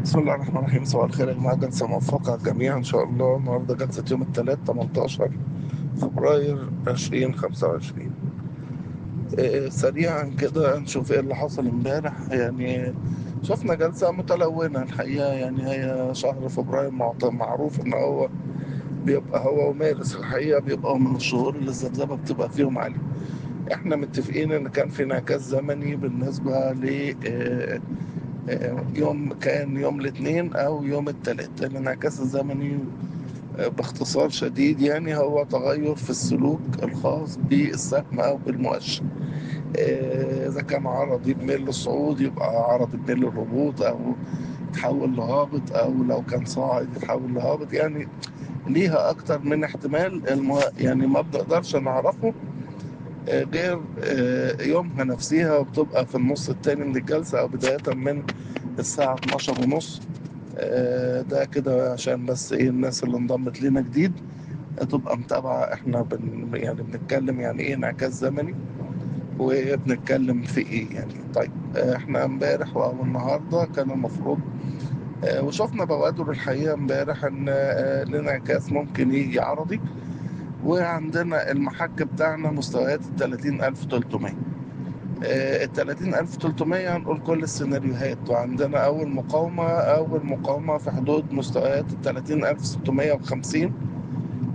بسم الله الرحمن الرحيم. صباح الخير يا جماعة، جلسة موفقة على الجميع إن شاء الله. النهاردة جلسة يوم الثلاث 18 فبراير 2025. سريعا كده نشوف إيه اللي حصل امبارح. يعني شفنا جلسة متلونة الحقيقة. يعني هي شهر فبراير معروف إن هو بيبقى هو ومارس الحقيقة بيبقى من الشهور اللي الذبذبة بتبقى فيهم عالية. احنا متفقين ان كان في انعكاس زمني بالنسبة ل كان يوم الاثنين او يوم الثلاث. الانعكاس الزمني باختصار شديد يعني هو تغير في السلوك الخاص بالسهم او بالمؤشر. اذا كان عرضي بميل للصعود يبقى عرضي بميل للهبوط، او يتحول لهابط، او لو كان صاعد يتحول لهابط. يعني ليها اكتر من احتمال. يعني ما بنقدرش نعرفه غير يومها نفسها، وبتبقى في النص التاني من الجلسة أو بداية من الساعة 12 ونص. ده كده عشان بس إيه الناس اللي انضمت لنا جديد تبقى متابعة. إحنا يعني بنتكلم يعني إيه انعكاس زمني، وبنتكلم في إيه يعني. طيب إحنا امبارح أو النهاردة كان المفروض وشفنا بوادر الحقيقة امبارح إن الانعكاس ممكن يجي عرضي، وعندنا المحك بتاعنا مستويات ال 30300. ال 30300 هنقول كل السيناريوهات، وعندنا أول مقاومة في حدود مستويات ال 30650،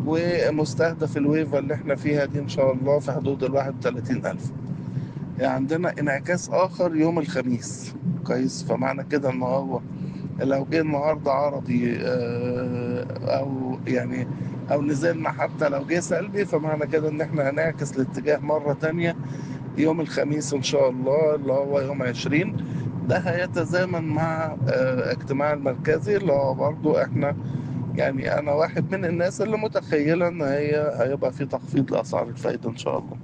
ومستهدف الويفا اللي احنا فيها دي إن شاء الله في حدود ال 31000. يعني عندنا انعكاس آخر يوم الخميس. كويس، فمعنى كده إن هو لو جه النهارده عرضي أو يعني أو نزلنا، حتى لو جه سلبي، فمعنى كده إن احنا هنعكس الاتجاه مرة تانية يوم الخميس إن شاء الله اللي هو يوم 20. ده هيتزامن مع اجتماع المركزي اللي هو برضو احنا يعني أنا واحد من الناس اللي متخيلة إن هيبقى في تخفيض لأسعار الفايدة إن شاء الله.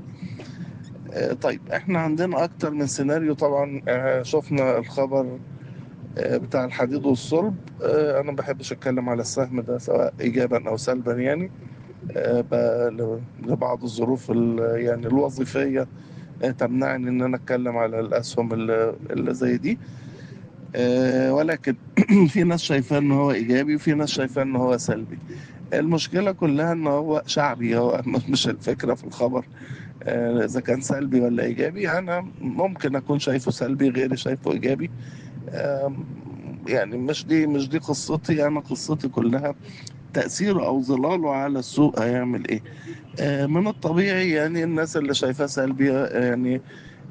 طيب احنا عندنا أكتر من سيناريو طبعا. شفنا الخبر بتاع الحديد والصلب. أنا ما بحبش أتكلم على السهم ده سواء إيجابا أو سلبا يعني. لبعض الظروف يعني الوظيفية تمنعني ان انا اتكلم على الاسهم اللي زي دي. ولكن في ناس شايفاه ان هو ايجابي، وفي ناس شايفاه ان هو سلبي. المشكله كلها ان هو شعبي. هو مش الفكره في الخبر اذا كان سلبي ولا ايجابي. انا ممكن اكون شايفه سلبي، غيري شايفه ايجابي. يعني مش دي قصتي. انا قصتي كلها تأثيره أو ظلاله على السوق هيعمل إيه. من الطبيعي يعني الناس اللي شايفاه سلبي يعني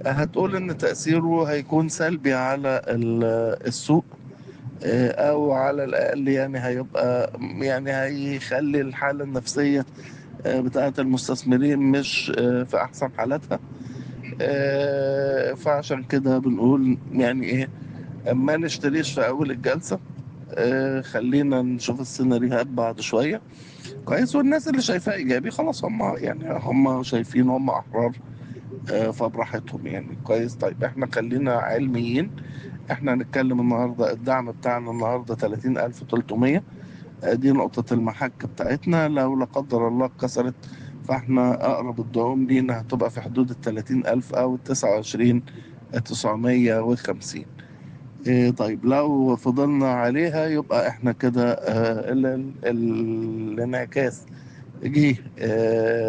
هتقول إن تأثيره هيكون سلبي على السوق. أو على الأقل يعني هيبقى يعني هيخلي الحالة النفسية بتاعة المستثمرين مش في أحسن حالاتها. فعشان كده بنقول يعني إيه، ما نشتريش في أول الجلسة. خلينا نشوف السيناريوهات بعد شوية. كويس، والناس اللي شايفاه إيجابي خلاص هم شايفين هم أحرار فبراحتهم يعني. كويس. طيب احنا خلينا علميين. احنا هنتكلم النهارده الدعم بتاعنا النهارده 30300. دي نقطة المحك بتاعتنا. لو لا قدر الله اتكسرت فاحنا أقرب الدعوم لينا هتبقى في حدود ال 30000 أو ال 29950. طيب لو فضلنا عليها يبقى احنا كده الانعكاس جه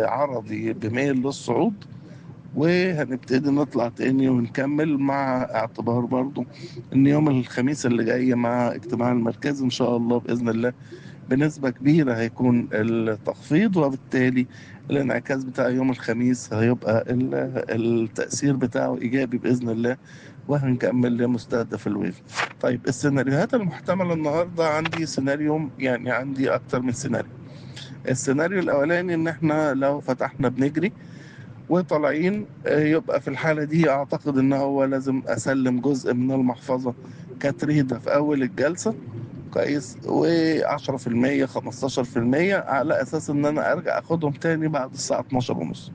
عرضي بميل للصعود، وهنبتدي نطلع تاني ونكمل مع اعتبار برضو ان يوم الخميس اللي جاي مع اجتماع المركز ان شاء الله باذن الله بنسبة كبيرة هيكون التخفيض، وبالتالي الانعكاس بتاع يوم الخميس هيبقى التأثير بتاعه إيجابي بإذن الله، وهنكمل لمستهدف الويف. طيب السيناريوهات المحتملة النهاردة عندي سيناريو، يعني عندي أكتر من سيناريو. السيناريو الأولاني إن إحنا لو فتحنا بنجري وطالعين، يبقى في الحالة دي أعتقد إن هو لازم أسلم جزء من المحفظة كتريدة في أول الجلسة. كويس، و10% 15% على أساس إن أنا أرجع أخدهم تاني بعد الساعة 12 ونص.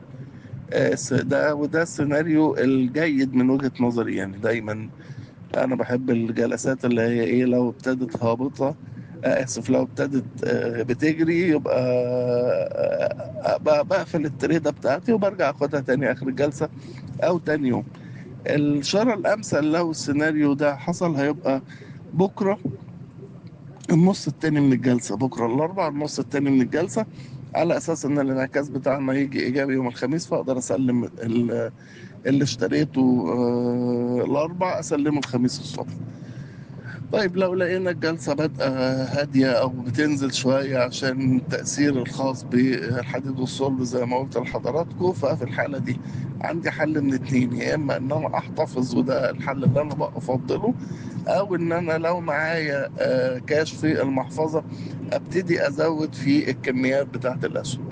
وده السيناريو الجيد من وجهة نظري يعني. دايما أنا بحب الجلسات اللي هي إيه، لو ابتدت هابطة آسف لو ابتدت بتجري يبقى بقفل التريدة بتاعتي وبرجع أخدها تاني آخر الجلسة أو تاني يوم. الشارة الأمثل لو السيناريو ده حصل هيبقى بكرة النص التاني من الجلسة بكرة الأربعاء، النص التاني من الجلسة، على أساس إن الانعكاس بتاعنا يجي إيجابي يوم الخميس، فأقدر أسلم اللي اشتريته الأربع أسلمه الخميس الصبح. طيب لو لقينا الجلسة بادئة هادية أو بتنزل شوية عشان التأثير الخاص بالحديد والصلب زي ما قلت لحضراتكم، ففي الحالة دي عندي حل من اتنين: يا إما إن أنا أحتفظ، وده الحل اللي أنا بفضله، أو إن أنا لو معايا كاش في المحفظة أبتدي أزود في الكميات بتاعة الأسهم.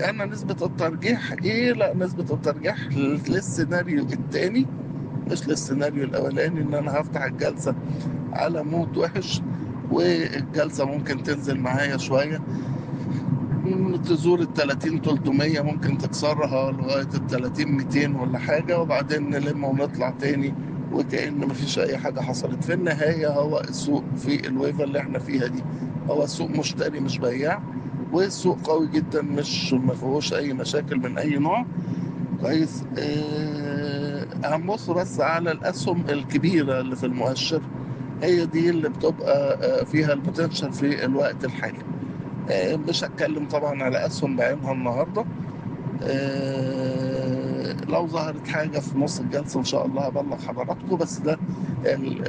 أنا نسبة الترجيح إيه؟ لا، نسبة الترجيح للسيناريو التاني مش للسيناريو الأولاني، إن أنا هفتح الجلسة على مود وحش والجلسة ممكن تنزل معايا شوية، تزور ال 30 300، ممكن تكسرها لغاية ال 30 200 ولا حاجة، وبعدين نلم ونطلع تاني وكأن مفيش أي حاجة حصلت. في النهاية هو السوق في الويفة اللي احنا فيها دي هو سوق مشتري مش بياع، والسوق قوي جدا، مش ما فيهوش أي مشاكل من أي نوع. كويس. هنبص بس على الأسهم الكبيرة اللي في المؤشر، هي دي اللي بتبقى فيها البوتنشال في الوقت الحالي. مش هتكلم طبعا على أسهم بعينها النهاردة. لو ظهرت حاجة في نص الجلسة إن شاء الله هبلغ حضراتكم، بس ده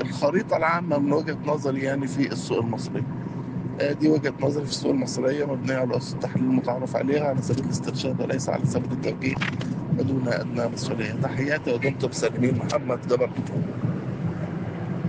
الخريطة العامة من وجهة نظري يعني في السوق المصري. دي وجهة نظري في السوق المصرية، مبنية على أسس التحليل المتعارف عليها على سبيل الاسترشاد وليس على سبيل التوجيه بدون أدنى مسؤولية. تحياتي ودمتم سالمين. محمد جبر.